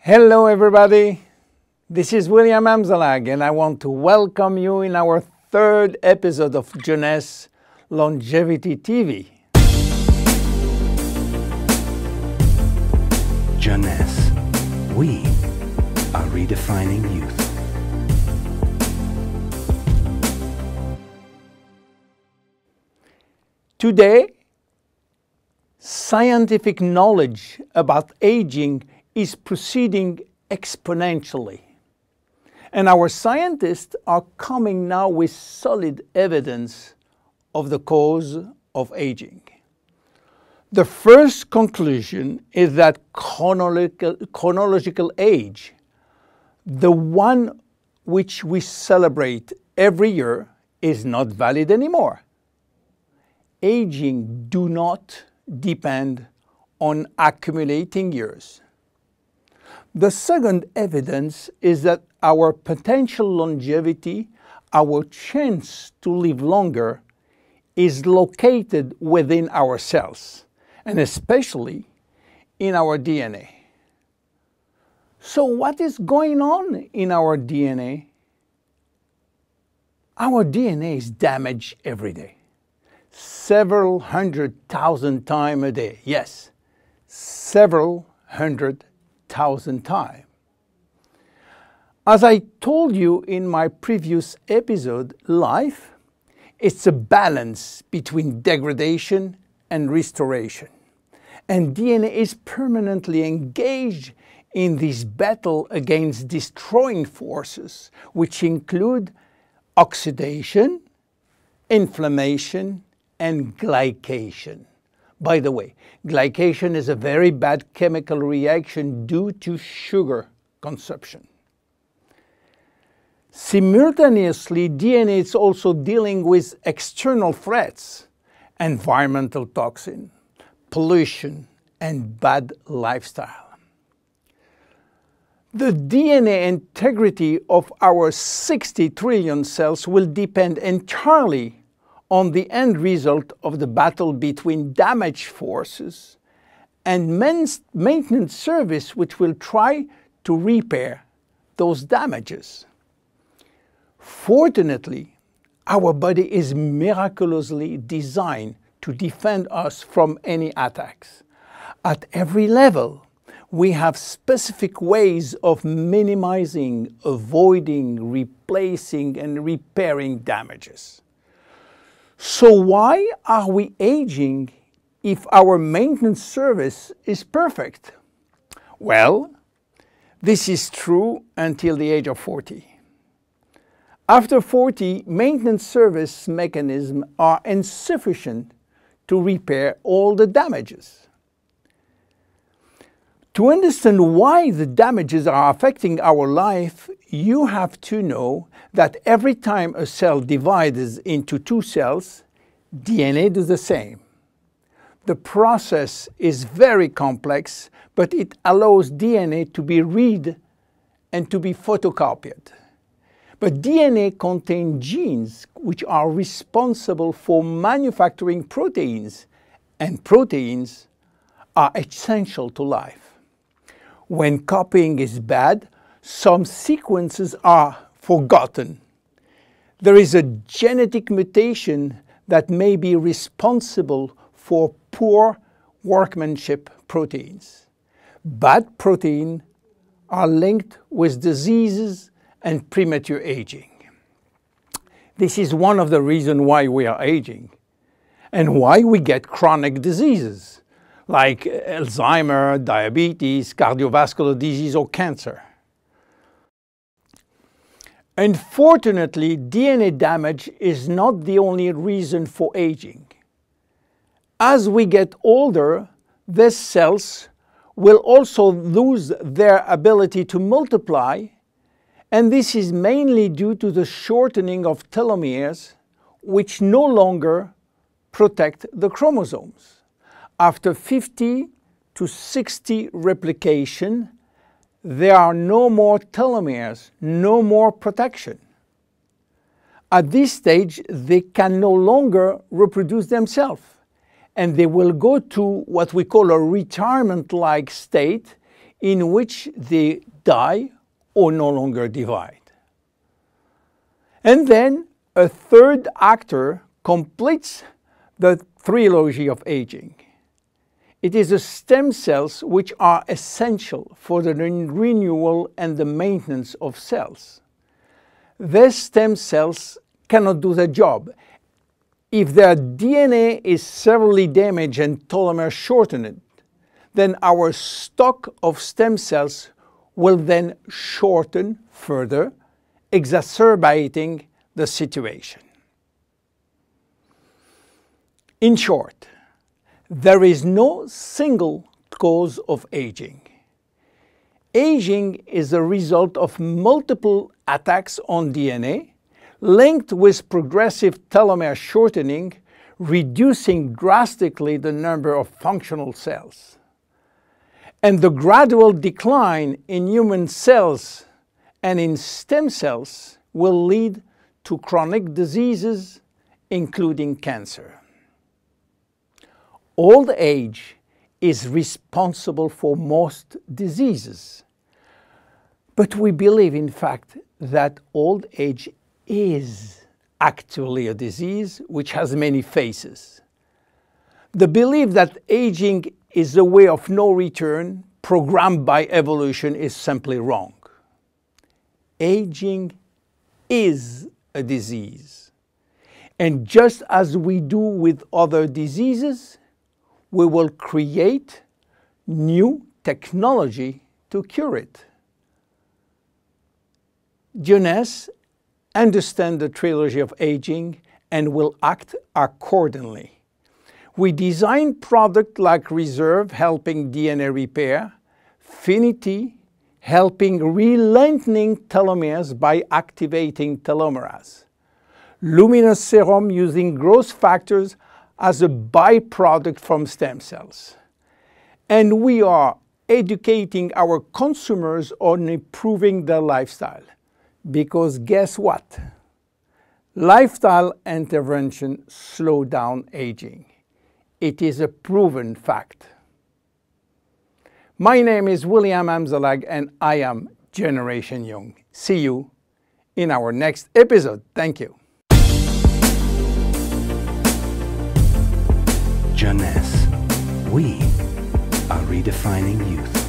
Hello everybody, this is William Amzalag and I want to welcome you in our third episode of Jeunesse Longevity TV. Jeunesse, we are redefining youth. Today, scientific knowledge about aging is proceeding exponentially. And our scientists are coming now with solid evidence of the cause of aging. The first conclusion is that chronological age, the one which we celebrate every year, is not valid anymore. Aging do not depend on accumulating years. The second evidence is that our potential longevity, our chance to live longer, is located within our cells, and especially in our DNA. So what is going on in our DNA? Our DNA is damaged every day. Several 100,000 times a day. Yes, several 100,000 times. As I told you in my previous episode, life is a balance between degradation and restoration. And DNA is permanently engaged in this battle against destroying forces, which include oxidation, inflammation, and glycation. By the way, glycation is a very bad chemical reaction due to sugar consumption. Simultaneously, DNA is also dealing with external threats, environmental toxin, pollution, and bad lifestyle. The DNA integrity of our 60 trillion cells will depend entirely on the end result of the battle between damage forces and maintenance service, which will try to repair those damages. Fortunately, our body is miraculously designed to defend us from any attacks. At every level, we have specific ways of minimizing, avoiding, replacing, and repairing damages. So why are we aging if our maintenance service is perfect? Well, this is true until the age of 40. After 40, maintenance service mechanisms are insufficient to repair all the damages. To understand why the damages are affecting our life, you have to know that every time a cell divides into two cells, DNA does the same. The process is very complex, but it allows DNA to be read and to be photocopied. But DNA contains genes which are responsible for manufacturing proteins, and proteins are essential to life. When copying is bad, some sequences are forgotten. There is a genetic mutation that may be responsible for poor workmanship proteins. Bad proteins are linked with diseases and premature aging. This is one of the reasons why we are aging and why we get chronic diseases like Alzheimer's, diabetes, cardiovascular disease, or cancer. Unfortunately, DNA damage is not the only reason for aging. As we get older, these cells will also lose their ability to multiply, and this is mainly due to the shortening of telomeres, which no longer protect the chromosomes. After 50 to 60 replication, there are no more telomeres, no more protection. At this stage, they can no longer reproduce themselves, and they will go to what we call a retirement-like state in which they die or no longer divide. And then a third actor completes the trilogy of aging. It is the stem cells which are essential for the renewal and the maintenance of cells. These stem cells cannot do the job. If their DNA is severely damaged and telomere shortened, then our stock of stem cells will then shorten further, exacerbating the situation. In short, there is no single cause of aging. Aging is a result of multiple attacks on DNA, linked with progressive telomere shortening, reducing drastically the number of functional cells. And the gradual decline in human cells and in stem cells will lead to chronic diseases, including cancer. Old age is responsible for most diseases. But we believe, in fact, that old age is actually a disease which has many faces. The belief that aging is a way of no return programmed by evolution is simply wrong. Aging is a disease. And just as we do with other diseases, we will create new technology to cure it. Jeunesse understands the trilogy of aging and will act accordingly. We design products like Reserve, helping DNA repair, Finity, helping re-lengthening telomeres by activating telomerase, Luminous Serum using growth factors as a byproduct from stem cells. And we are educating our consumers on improving their lifestyle. Because guess what? Lifestyle intervention slow down aging. It is a proven fact. My name is William Amzalag and I am Generation Young. See you in our next episode. Thank you. Jeunesse. We are redefining youth.